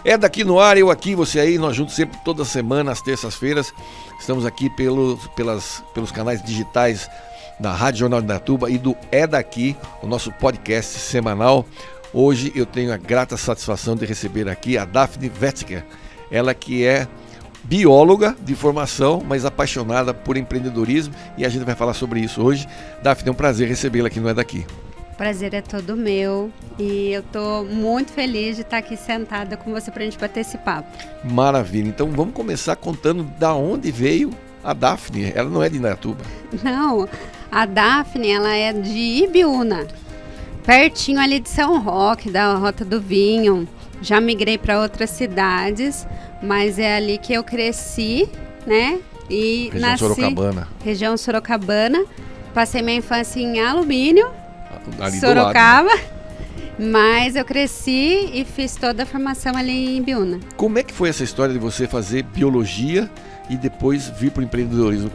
É daqui no ar, eu aqui, você aí, nós juntos sempre, toda semana, às terças-feiras. Estamos aqui pelos canais digitais da Rádio Jornal de Indaiatuba e do É Daqui, o nosso podcast semanal. Hoje eu tenho a grata satisfação de receber aqui a Daphne Wetzger, ela que é bióloga de formação, mas apaixonada por empreendedorismo, e a gente vai falar sobre isso hoje. Daphne, é um prazer recebê-la aqui no É Daqui. O prazer é todo meu e eu estou muito feliz de estar aqui sentada com você para a gente bater esse papo. Maravilha, então vamos começar contando da onde veio a Daphne. Ela não é de Indaiatuba. Não, a Daphne ela é de Ibiúna, pertinho ali de São Roque, da Rota do Vinho. Já migrei para outras cidades, mas é ali que eu cresci, né? E região Sorocabana. Região Sorocabana. Passei minha infância em Alumínio, ali Sorocaba. Do lado, né? Mas eu cresci e fiz toda a formação ali em Ibiúna. Como é que foi essa história de você fazer biologia e depois vir para o empreendedorismo?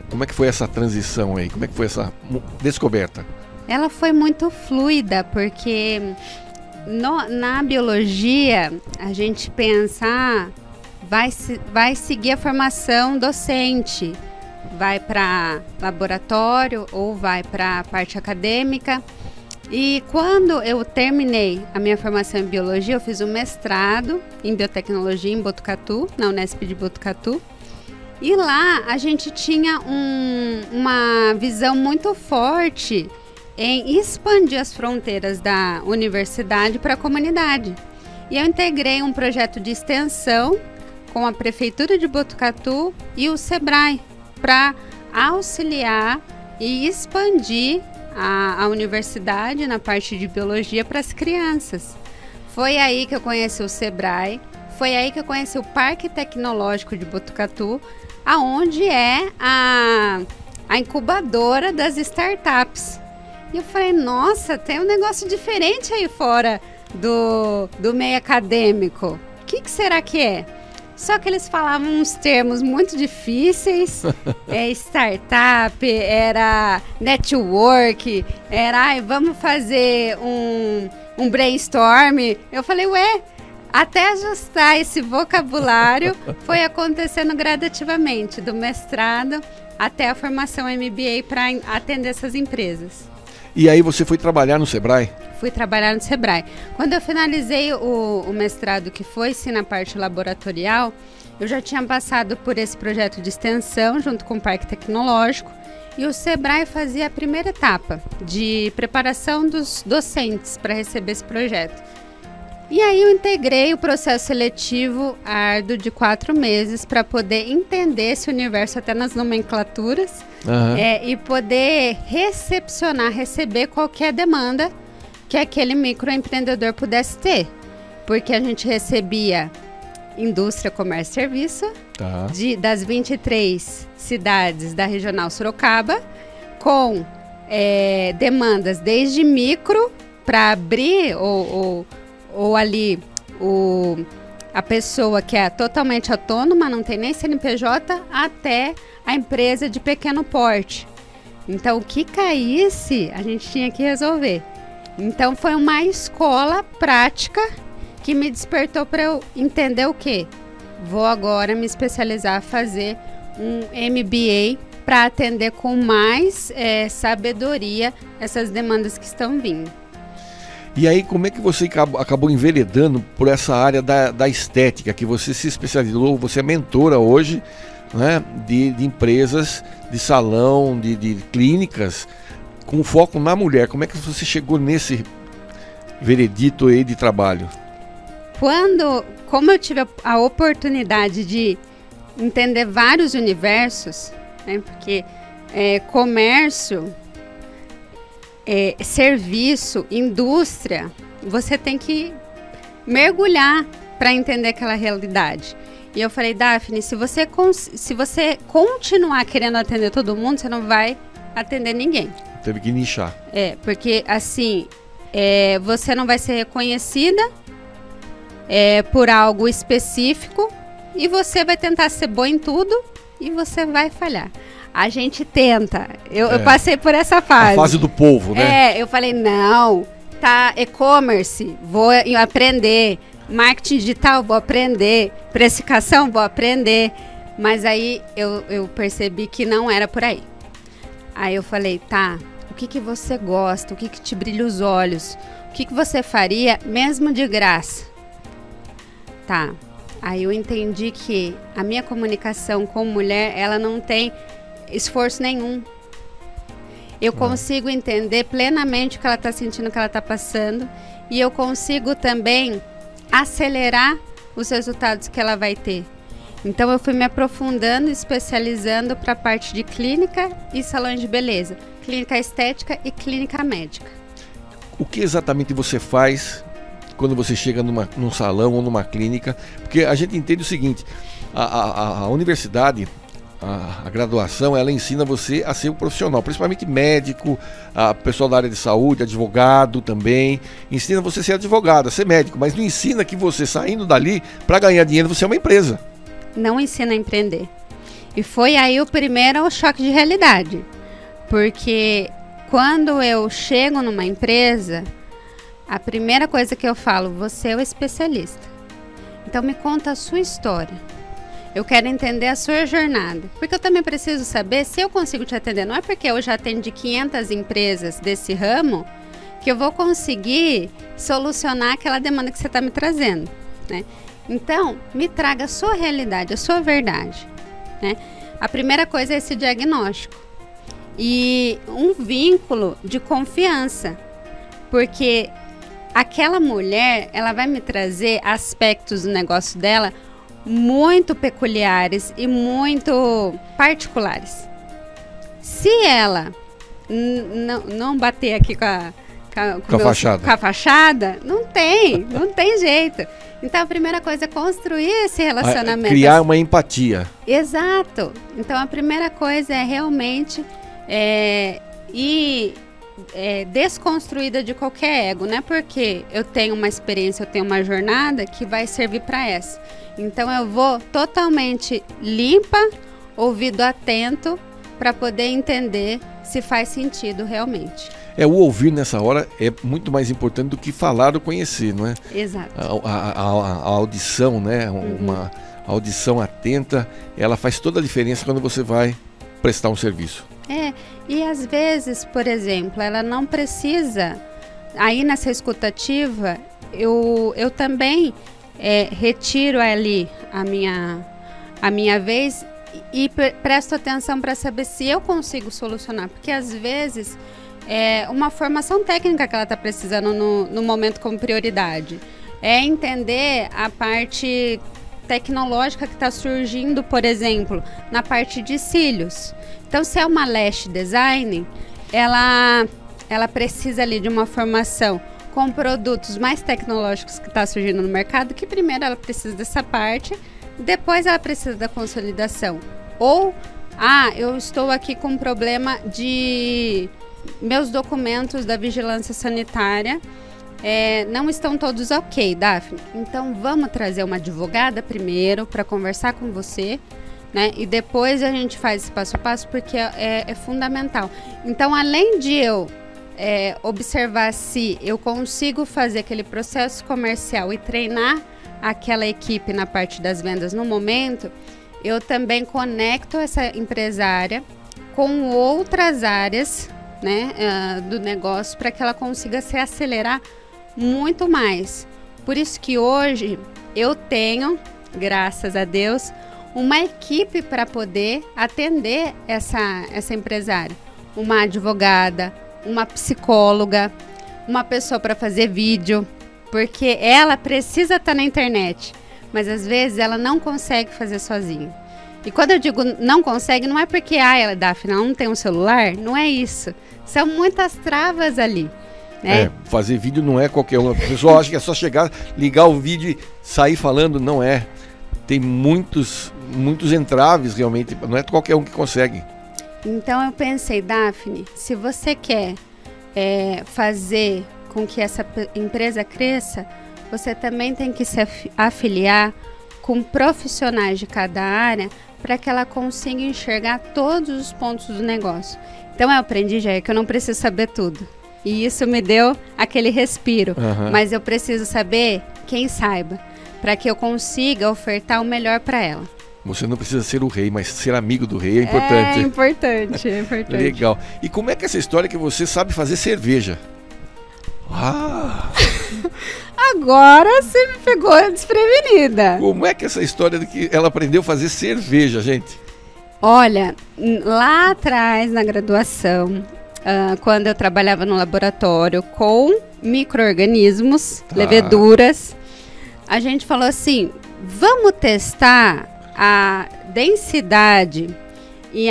Como é que foi essa transição aí? Como é que foi essa descoberta? Ela foi muito fluida, porque na biologia a gente pensa, vai seguir a formação docente, vai para laboratório ou vai para a parte acadêmica. E quando eu terminei a minha formação em biologia, eu fiz um mestrado em biotecnologia em Botucatu, na Unesp de Botucatu. E lá a gente tinha uma visão muito forte em expandir as fronteiras da universidade para a comunidade. E eu integrei um projeto de extensão com a Prefeitura de Botucatu e o SEBRAE para auxiliar e expandir a universidade na parte de biologia para as crianças. Foi aí que eu conheci o SEBRAE, foi aí que eu conheci o Parque Tecnológico de Botucatu, aonde é a incubadora das startups. E eu falei, nossa, tem um negócio diferente aí fora do meio acadêmico. O que será que é? Só que eles falavam uns termos muito difíceis. Startup, era network, era vamos fazer um brainstorm. Eu falei, ué, até ajustar esse vocabulário foi acontecendo gradativamente, do mestrado até a formação MBA para atender essas empresas. E aí você foi trabalhar no SEBRAE? Fui trabalhar no SEBRAE. Quando eu finalizei o mestrado, que foi sim na parte laboratorial, eu já tinha passado por esse projeto de extensão junto com o Parque Tecnológico, e o SEBRAE fazia a primeira etapa de preparação dos docentes para receber esse projeto. E aí eu integrei o processo seletivo árduo de 4 meses para poder entender esse universo até nas nomenclaturas, e poder receber qualquer demanda que aquele microempreendedor pudesse ter. Porque a gente recebia indústria, comércio e serviço, das 23 cidades da regional Sorocaba, com demandas desde micro para abrir ou ali a pessoa que é totalmente autônoma, não tem nem CNPJ, até a empresa de pequeno porte. Então, o que caísse, a gente tinha que resolver. Então, foi uma escola prática que me despertou para eu entender o quê? Vou agora me especializar, fazer um MBA para atender com mais sabedoria essas demandas que estão vindo. E aí, como é que você acabou enveredando por essa área da estética, que você se especializou, você é mentora hoje, né, de empresas, de salão, de clínicas, com foco na mulher. Como é que você chegou nesse veredito aí de trabalho? Como eu tive a oportunidade de entender vários universos, né, porque comércio, serviço, indústria, você tem que mergulhar para entender aquela realidade. E eu falei, Daphne, se você continuar querendo atender todo mundo, você não vai atender ninguém. Teve que nichar. Porque assim, você não vai ser reconhecida por algo específico, e você vai tentar ser boa em tudo e você vai falhar. A gente tenta. Eu passei por essa fase. A fase do polvo, né? Eu falei, não, tá e-commerce, vou aprender. Marketing digital, vou aprender. Precificação, vou aprender. Mas aí eu percebi que não era por aí. Aí eu falei, tá, o que você gosta? O que te brilha os olhos? O que você faria mesmo de graça? Tá. Aí eu entendi que a minha comunicação com mulher, ela não tem esforço nenhum. Eu consigo entender plenamente o que ela está sentindo, o que ela está passando. E eu consigo também acelerar os resultados que ela vai ter. Então eu fui me aprofundando, especializando para a parte de clínica e salões de beleza. Clínica estética e clínica médica. O que exatamente você faz quando você chega num salão ou numa clínica? Porque a gente entende o seguinte, a universidade, a graduação, ela ensina você a ser um profissional, principalmente médico, a pessoal da área de saúde, advogado também, ensina você a ser advogado, a ser médico, mas não ensina que você saindo dali, para ganhar dinheiro, você é uma empresa. Não ensina a empreender. E foi aí o primeiro choque de realidade, porque quando eu chego numa empresa, a primeira coisa que eu falo, você é o especialista. Então me conta a sua história. Eu quero entender a sua jornada. Porque eu também preciso saber se eu consigo te atender. Não é porque eu já atendi 500 empresas desse ramo que eu vou conseguir solucionar aquela demanda que você está me trazendo, né? Então, me traga a sua realidade, a sua verdade, né? A primeira coisa é esse diagnóstico. E um vínculo de confiança. Porque aquela mulher, ela vai me trazer aspectos do negócio dela muito peculiares e muito particulares. Se ela não bater aqui com a fachada, não tem jeito. Então a primeira coisa é construir esse relacionamento. Criar uma empatia. Exato. Então a primeira coisa é realmente ir desconstruída de qualquer ego, né? Porque eu tenho uma experiência, eu tenho uma jornada que vai servir para essa. Então eu vou totalmente limpa, ouvido atento, para poder entender se faz sentido realmente. O ouvir nessa hora é muito mais importante do que falar ou conhecer, não é? Exato. A audição, né? Uma audição atenta, ela faz toda a diferença quando você vai prestar um serviço. E às vezes, por exemplo, ela não precisa, aí nessa escutativa, eu também retiro ali a minha vez e presto atenção para saber se eu consigo solucionar, porque às vezes uma formação técnica que ela está precisando no momento como prioridade. É entender a parte tecnológica que está surgindo, por exemplo, na parte de cílios. Então, se é uma lash design, ela precisa ali de uma formação com produtos mais tecnológicos que está surgindo no mercado, que primeiro ela precisa dessa parte, depois ela precisa da consolidação. Ou, eu estou aqui com um problema de meus documentos da vigilância sanitária não estão todos ok, Daphne. Então vamos trazer uma advogada primeiro para conversar com você, né? E depois a gente faz esse passo a passo, porque é fundamental. Então, além de eu observar se eu consigo fazer aquele processo comercial e treinar aquela equipe na parte das vendas no momento, eu também conecto essa empresária com outras áreas, né, do negócio, para que ela consiga se acelerar muito mais. Por isso que hoje eu tenho, graças a Deus, uma equipe para poder atender essa empresária. Uma advogada, uma psicóloga, uma pessoa para fazer vídeo, porque ela precisa estar na internet, mas às vezes ela não consegue fazer sozinha. E quando eu digo não consegue, não é porque ela Daphne, não tem um celular, não é isso. São muitas travas ali, né? Fazer vídeo não é qualquer um. A pessoa acha que é só chegar, ligar o vídeo e sair falando, não é. Tem muitos entraves realmente, não é qualquer um que consegue. Então eu pensei, Daphne, se você quer fazer com que essa empresa cresça, você também tem que se afiliar com profissionais de cada área para que ela consiga enxergar todos os pontos do negócio. Então eu aprendi, Jair, que eu não preciso saber tudo. E isso me deu aquele respiro. Mas eu preciso saber quem saiba, para que eu consiga ofertar o melhor para ela. Você não precisa ser o rei, mas ser amigo do rei é importante. É importante, é importante. Legal. E como é que é essa história que você sabe fazer cerveja? Agora você me pegou desprevenida. Como é que é essa história de que ela aprendeu a fazer cerveja, gente? Olha, lá atrás na graduação, quando eu trabalhava no laboratório com micro-organismos, leveduras, a gente falou assim, vamos testar a densidade e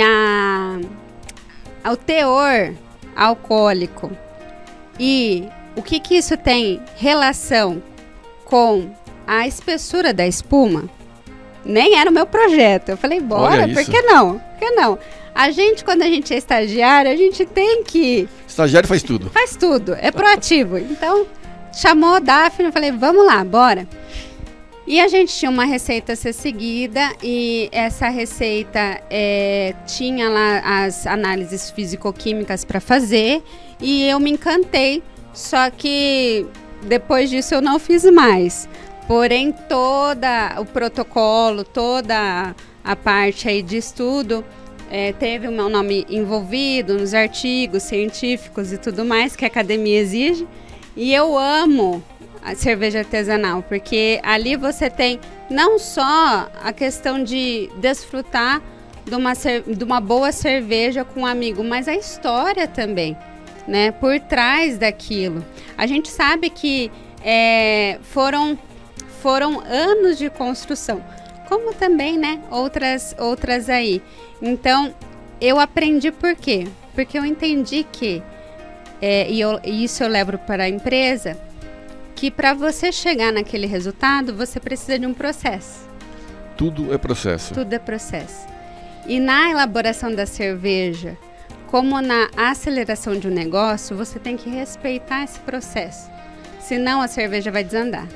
o teor alcoólico e o que isso tem relação com a espessura da espuma. Nem era o meu projeto. Eu falei, bora, por que não? Por que não? A gente, quando a gente é estagiário, a gente tem que... Estagiário faz tudo. Faz tudo, é proativo. Então, chamou a Daphne, eu falei, vamos lá, bora. E a gente tinha uma receita a ser seguida e essa receita tinha lá as análises físico-químicas para fazer e eu me encantei, só que depois disso eu não fiz mais. Porém, todo o protocolo, toda a parte aí de estudo, teve o meu nome envolvido nos artigos científicos e tudo mais que a academia exige. E eu amo a cerveja artesanal, porque ali você tem não só a questão de desfrutar de uma boa cerveja com um amigo, mas a história também, né, por trás daquilo. A gente sabe que foram anos de construção, como também, né, outras aí. Então, eu aprendi por quê? Porque eu entendi que, e isso eu levo para a empresa, que para você chegar naquele resultado, você precisa de um processo. Tudo é processo. Tudo é processo. E na elaboração da cerveja, como na aceleração de um negócio, você tem que respeitar esse processo. Senão a cerveja vai desandar.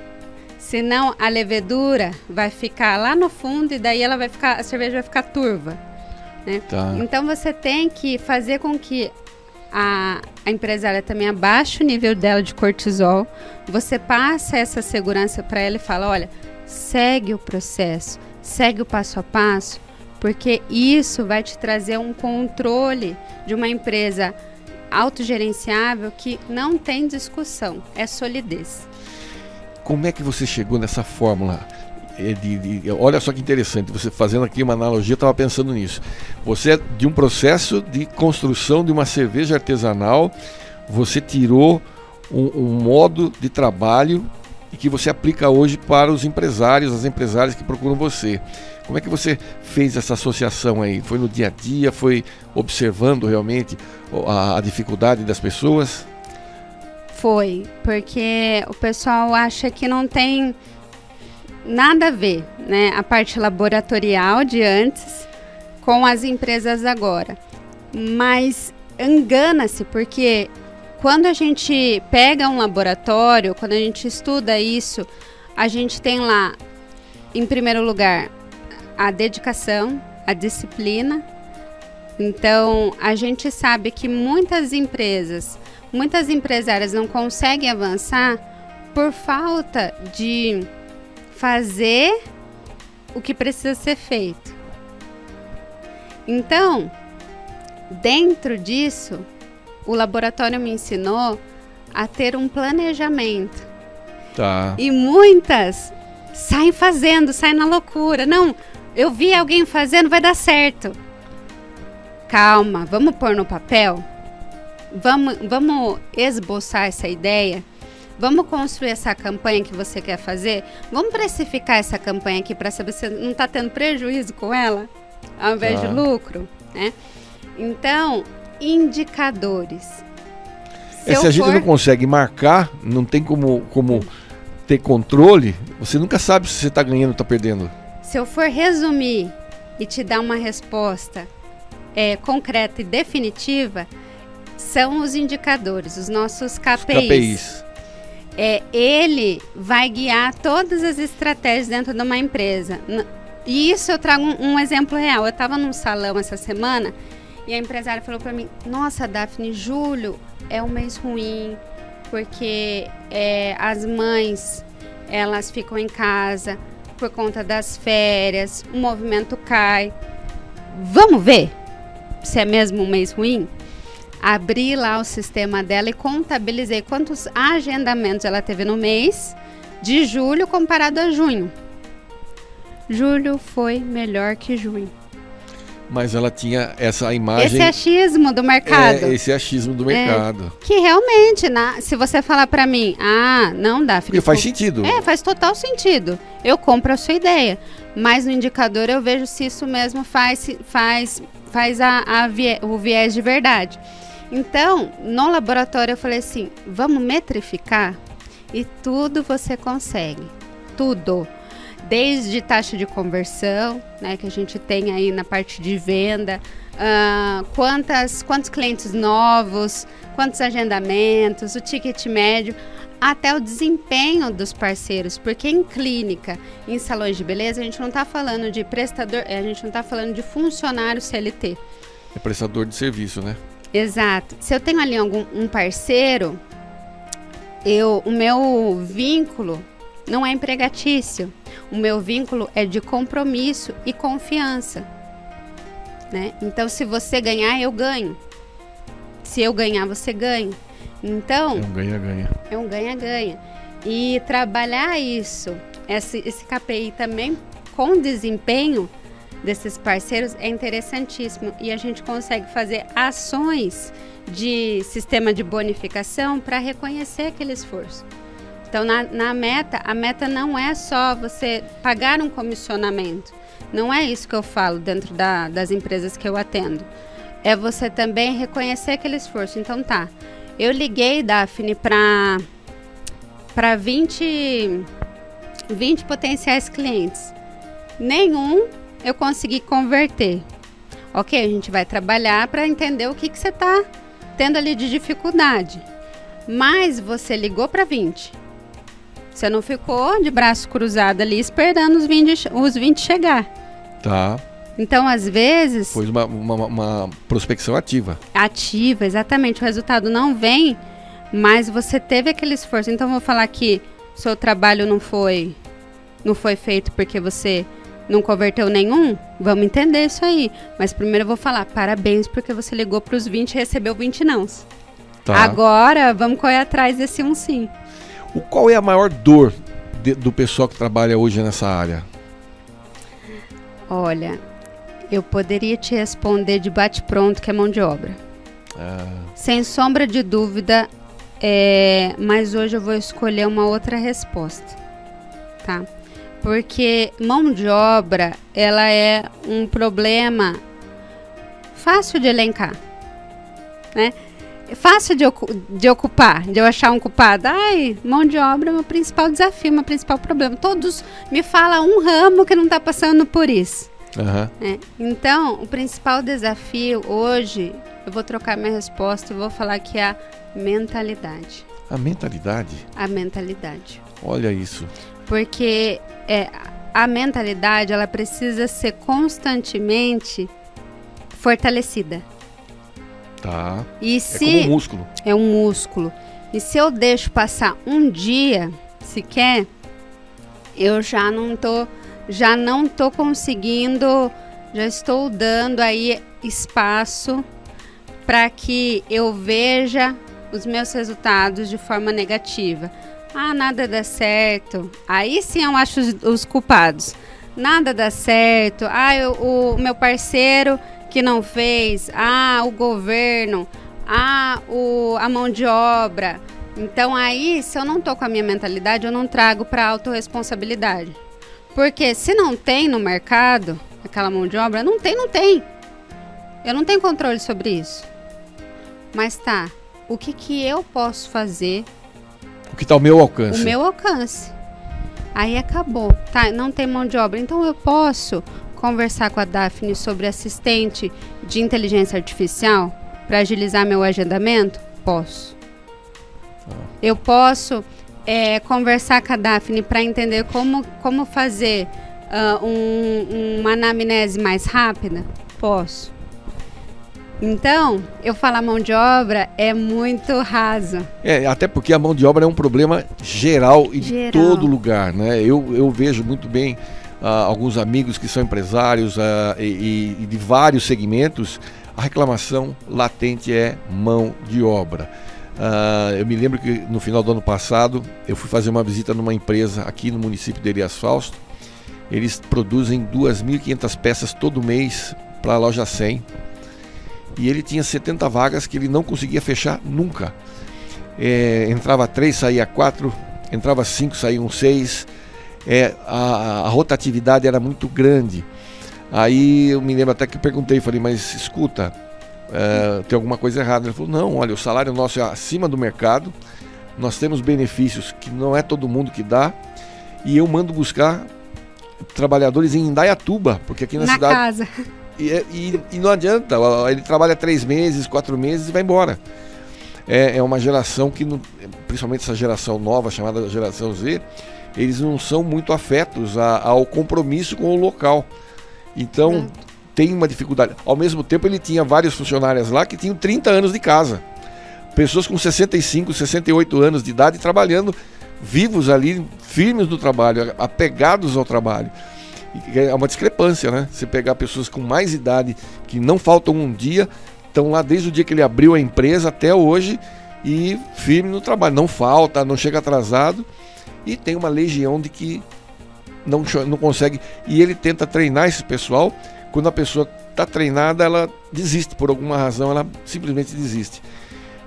Senão a levedura vai ficar lá no fundo e daí a cerveja vai ficar turva, né? Tá. Então você tem que fazer com que a empresária também abaixe o nível dela de cortisol, você passa essa segurança para ela e fala, olha, segue o processo, segue o passo a passo, porque isso vai te trazer um controle de uma empresa autogerenciável que não tem discussão, é solidez. Como é que você chegou nessa fórmula? Olha só que interessante, você fazendo aqui uma analogia, eu estava pensando nisso. Você é de um processo de construção de uma cerveja artesanal, você tirou um modo de trabalho e que você aplica hoje para os empresários, as empresárias que procuram você. Como é que você fez essa associação aí? Foi no dia a dia? Foi observando realmente a dificuldade das pessoas? Foi, porque o pessoal acha que não tem nada a ver, né, a parte laboratorial de antes com as empresas agora. Mas engana-se, porque quando a gente pega um laboratório, quando a gente estuda isso, a gente tem lá, em primeiro lugar, a dedicação, a disciplina. Então, a gente sabe que muitas empresárias não conseguem avançar por falta de fazer o que precisa ser feito. Então, dentro disso, o laboratório me ensinou a ter um planejamento. Tá. E muitas saem fazendo, saem na loucura. Não, eu vi alguém fazendo, vai dar certo. Calma, vamos pôr no papel? Vamos esboçar essa ideia? Vamos construir essa campanha que você quer fazer? Vamos precificar essa campanha aqui para saber se não está tendo prejuízo com ela, ao invés de lucro, né? Então, indicadores. Se a gente não consegue marcar, não tem como ter controle, você nunca sabe se você está ganhando ou está perdendo. Se eu for resumir e te dar uma resposta concreta e definitiva, são os indicadores, os nossos KPIs. Ele vai guiar todas as estratégias dentro de uma empresa. E isso eu trago um exemplo real. Eu estava num salão essa semana e a empresária falou para mim, nossa, Daphne, julho, é um mês ruim, porque as mães, elas ficam em casa por conta das férias, o movimento cai. Vamos ver se é mesmo um mês ruim? Abri lá o sistema dela e contabilizei quantos agendamentos ela teve no mês de julho comparado a junho. Julho foi melhor que junho. Mas ela tinha essa imagem... Esse achismo do mercado. Esse achismo do mercado. Que realmente, se você falar pra mim, não dá, Felipe. Porque faz sentido. Faz total sentido. Eu compro a sua ideia. Mas no indicador eu vejo se isso mesmo faz o viés de verdade. Então, no laboratório eu falei assim, vamos metrificar? E tudo você consegue. Tudo. Desde taxa de conversão, né, que a gente tem aí na parte de venda, quantos clientes novos, quantos agendamentos, o ticket médio, até o desempenho dos parceiros, porque em clínica, em salões de beleza, a gente não está falando de prestador, a gente não está falando de funcionário CLT. É prestador de serviço, né? Exato. Se eu tenho ali um parceiro, o meu vínculo não é empregatício. O meu vínculo é de compromisso e confiança, né? Então, se você ganhar, eu ganho. Se eu ganhar, você ganha. Então... É um ganha-ganha. É um ganha-ganha. E trabalhar isso, esse KPI também com desempenho desses parceiros é interessantíssimo. E a gente consegue fazer ações de sistema de bonificação para reconhecer aquele esforço. Então, na meta, a meta não é só você pagar um comissionamento. Não é isso que eu falo dentro das empresas que eu atendo. É você também reconhecer aquele esforço. Então, eu liguei, Daphne, para 20 potenciais clientes. Nenhum eu consegui converter. Ok, a gente vai trabalhar para entender o que você está tendo ali de dificuldade. Mas você ligou para 20. Você não ficou de braço cruzado ali esperando os 20 chegar. Tá. Então, às vezes... Foi uma prospecção ativa. Ativa, exatamente. O resultado não vem, mas você teve aquele esforço. Então, eu vou falar que o seu trabalho não foi feito porque você não converteu nenhum. Vamos entender isso aí. Mas primeiro eu vou falar, parabéns, porque você ligou para os 20 e recebeu 20 nãos. Tá. Agora, vamos correr atrás desse um sim. Qual é a maior dor do pessoal que trabalha hoje nessa área? Olha, eu poderia te responder de bate-pronto que é mão de obra. Sem sombra de dúvida, mas hoje eu vou escolher uma outra resposta, tá? Porque mão de obra, ela é um problema fácil de elencar, né? Fácil de ocupar, de eu achar um culpado. Mão de obra é o meu principal desafio, meu principal problema. Todos me falam um ramo que não está passando por isso. Uhum. Então, o principal desafio hoje, eu vou trocar minha resposta e vou falar que é a mentalidade. A mentalidade? A mentalidade. Olha isso. Porque a mentalidade, ela precisa ser constantemente fortalecida. Tá. E como um músculo. É um músculo. E se eu deixo passar um dia sequer, eu já não tô conseguindo, já estou dando aí espaço para que eu veja os meus resultados de forma negativa. Nada dá certo. Aí sim eu acho os culpados. Nada dá certo. O meu parceiro que não fez, o governo, a mão de obra. Então aí, se eu não tô com a minha mentalidade, eu não trago para autorresponsabilidade. Porque se não tem no mercado aquela mão de obra, não tem. Eu não tenho controle sobre isso. Mas o que eu posso fazer? O que está ao meu alcance? O meu alcance. Aí acabou, não tem mão de obra. Então eu posso conversar com a Daphne sobre assistente de inteligência artificial para agilizar meu agendamento? Posso. Eu posso conversar com a Daphne para entender como fazer uma anamnese mais rápida? Posso. Então, eu falar mão de obra é muito raso. Até porque a mão de obra é um problema geral e de todo lugar, né? Eu vejo muito bem alguns amigos que são empresários e de vários segmentos. A reclamação latente é mão de obra. Eu me lembro que no final do ano passado eu fui fazer uma visita numa empresa aqui no município de Elias Fausto. Eles produzem 2.500 peças todo mês para a loja 100. E ele tinha 70 vagas que ele não conseguia fechar nunca. Entrava 3, saía 4, entrava 5, saíam 6. A rotatividade era muito grande. Aí eu me lembro até que perguntei, falei, mas escuta, tem alguma coisa errada? Ele falou, não, olha, o salário nosso é acima do mercado, nós temos benefícios que não é todo mundo que dá, e eu mando buscar trabalhadores em Indaiatuba, porque aqui na cidade... casa. E não adianta, ele trabalha 3 meses, 4 meses e vai embora. É uma geração que, principalmente essa geração nova, chamada geração Z, eles não são muito afetos ao compromisso com o local. Então, tem uma dificuldade. Ao mesmo tempo, ele tinha várias funcionárias lá que tinham 30 anos de casa. Pessoas com 65, 68 anos de idade trabalhando, vivos ali, firmes no trabalho, apegados ao trabalho. É uma discrepância, né? Você pegar pessoas com mais idade, que não faltam um dia, estão lá desde o dia que ele abriu a empresa até hoje e firme no trabalho. Não falta, não chega atrasado, e tem uma legião de que não consegue. E ele tenta treinar esse pessoal. Quando a pessoa está treinada, ela desiste, por alguma razão, ela simplesmente desiste.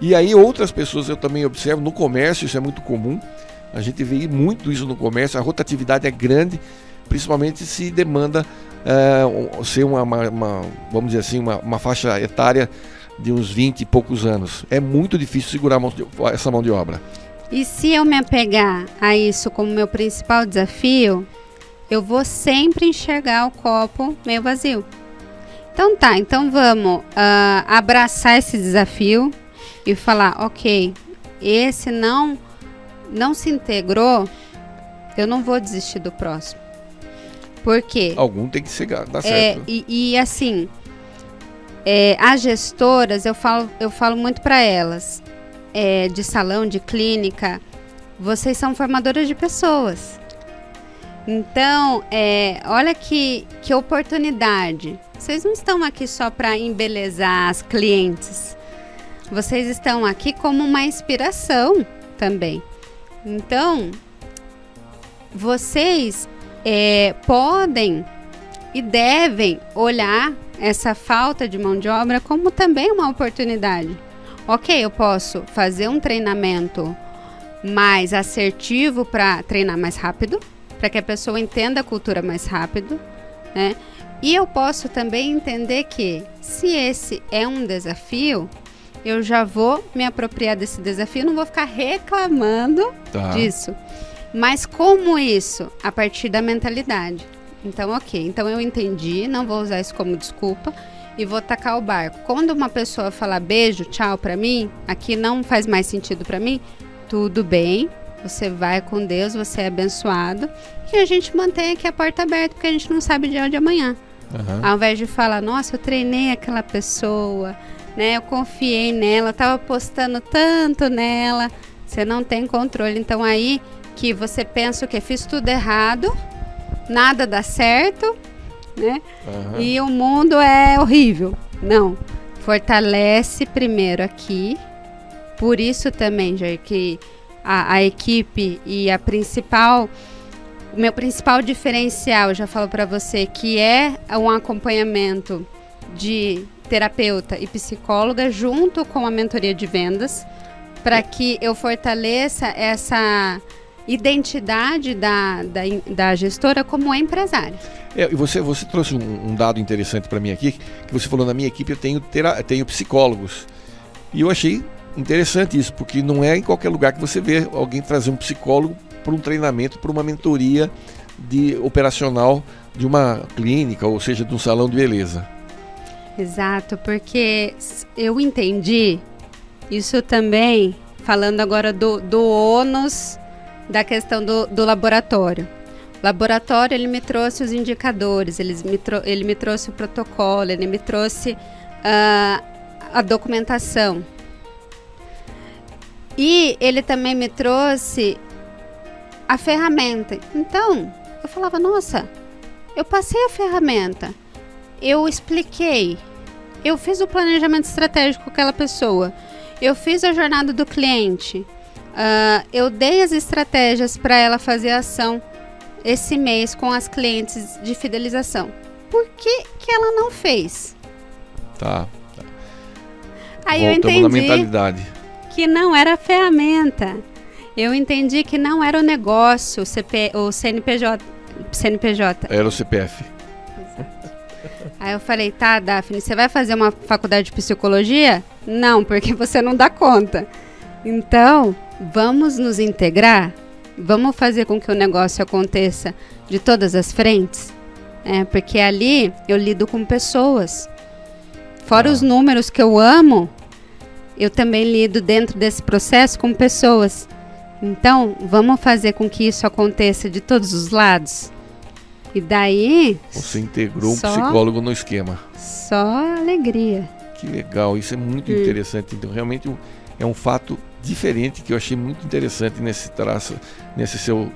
E aí outras pessoas eu também observo, no comércio isso é muito comum, a gente vê muito isso no comércio, a rotatividade é grande, principalmente se demanda ser vamos dizer assim, uma faixa etária de uns 20 e poucos anos. É muito difícil segurar essa mão de obra. E se eu me apegar a isso como meu principal desafio, eu vou sempre enxergar o copo meio vazio. Então vamos abraçar esse desafio e falar, ok, esse não se integrou, eu não vou desistir do próximo. Por quê? Algum tem que chegar, dá certo. E assim, as gestoras, eu falo muito para elas, de salão, de clínica, vocês são formadoras de pessoas. Então, olha que oportunidade. Vocês não estão aqui só para embelezar as clientes. Vocês estão aqui como uma inspiração também. Então, vocês podem e devem olhar essa falta de mão de obra como também uma oportunidade. Ok, eu posso fazer um treinamento mais assertivo para treinar mais rápido, para que a pessoa entenda a cultura mais rápido, né? E eu posso também entender que, se esse é um desafio, eu já vou me apropriar desse desafio, não vou ficar reclamando disso. Mas como isso? A partir da mentalidade. Então, ok. Então, eu entendi, não vou usar isso como desculpa e vou tacar o barco. Quando uma pessoa falar beijo, tchau pra mim, aqui não faz mais sentido pra mim, tudo bem. Você vai com Deus, você é abençoado. E a gente mantém aqui a porta aberta, porque a gente não sabe de onde é amanhã. Ao invés de falar, nossa, eu treinei aquela pessoa, né? Eu confiei nela, eu tava apostando tanto nela. Você não tem controle. Então, aí que você pensa o quê? Fiz tudo errado, nada dá certo, né? E o mundo é horrível. Não. Fortalece primeiro aqui. Por isso também, Jair, que a equipe e o meu principal diferencial, eu já falo para você, que é um acompanhamento de terapeuta e psicóloga junto com a mentoria de vendas, para que eu fortaleça essa identidade da gestora como empresária. E você trouxe um dado interessante para mim aqui, que você falou, na minha equipe eu tenho psicólogos. E eu achei interessante isso, porque não é em qualquer lugar que você vê alguém trazer um psicólogo para um treinamento, para uma mentoria operacional de uma clínica, ou seja, de um salão de beleza. Exato, porque eu entendi isso também, falando agora do ônus da questão do laboratório. O laboratório, ele me trouxe os indicadores, ele me trouxe o protocolo, ele me trouxe a documentação. E ele também me trouxe a ferramenta. Então, eu falava, nossa, eu passei a ferramenta, eu expliquei, eu fiz o planejamento estratégico com aquela pessoa, eu fiz a jornada do cliente, eu dei as estratégias para ela fazer ação esse mês com as clientes de fidelização. Por que ela não fez? Tá. Aí Voltamos eu entendi na mentalidade. que não era a ferramenta. Eu entendi que não era o negócio, o CNPJ. Era o CPF. Aí eu falei, tá, Daphne, você vai fazer uma faculdade de psicologia? Não, porque você não dá conta. Então, vamos nos integrar? Vamos fazer com que o negócio aconteça de todas as frentes? Porque ali eu lido com pessoas. Fora os números que eu amo, eu também lido dentro desse processo com pessoas. Então, vamos fazer com que isso aconteça de todos os lados? E daí... Você integrou um psicólogo no esquema. Só alegria. Que legal, isso é muito interessante. Então, realmente é um fato diferente que eu achei muito interessante nesse seu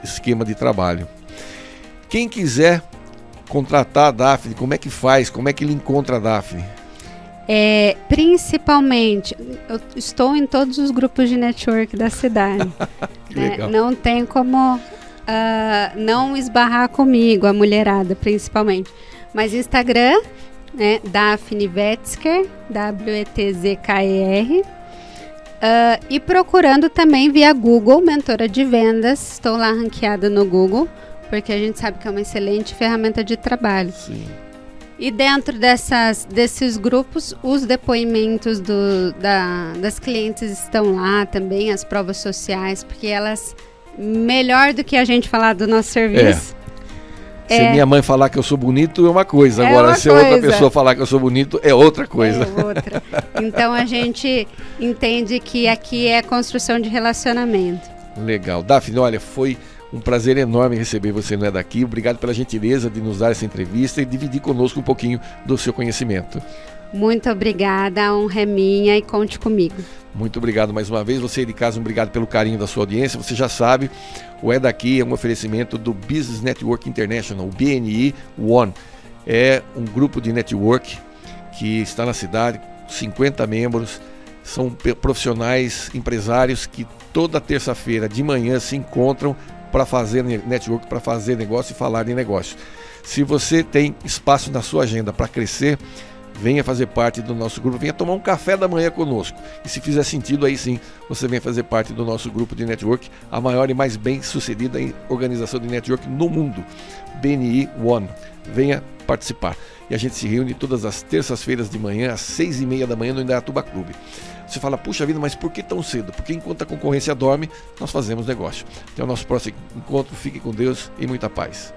esquema de trabalho. Quem quiser contratar a Daphne, como é que faz? Como é que ele encontra a Daphne? Principalmente, eu estou em todos os grupos de network da cidade. Que legal. Não tem como não esbarrar comigo, a mulherada principalmente. Mas Instagram, Daphne Wetzker, WETZKER. E procurando também via Google, mentora de vendas. Estou lá ranqueada no Google, porque a gente sabe que é uma excelente ferramenta de trabalho. Sim. E dentro desses grupos, os depoimentos das clientes estão lá também, as provas sociais, porque elas, melhor do que a gente falar do nosso serviço. Se minha mãe falar que eu sou bonito é uma coisa, agora se outra pessoa falar que eu sou bonito é outra coisa. É outra. Então a gente entende que aqui é construção de relacionamento. Legal. Daphne, olha, foi um prazer enorme receber você no É Daqui. Obrigado pela gentileza de nos dar essa entrevista e dividir conosco um pouquinho do seu conhecimento. Muito obrigada, a honra é minha e conte comigo. Muito obrigado mais uma vez. Você de casa, obrigado pelo carinho da sua audiência. Você já sabe, o É Daqui é um oferecimento do Business Network International, o BNI One. É um grupo de network que está na cidade, 50 membros, são profissionais, empresários que toda terça-feira de manhã se encontram para fazer network, para fazer negócio e falar de negócio. Se você tem espaço na sua agenda para crescer, venha fazer parte do nosso grupo, venha tomar um café da manhã conosco. E se fizer sentido, aí sim, você venha fazer parte do nosso grupo de network, a maior e mais bem sucedida organização de network no mundo, BNI One. Venha participar. E a gente se reúne todas as terças-feiras de manhã, às 6h30 da manhã no Indaiatuba Clube. Você fala, puxa vida, mas por que tão cedo? Porque enquanto a concorrência dorme, nós fazemos negócio. Até o nosso próximo encontro, fique com Deus e muita paz.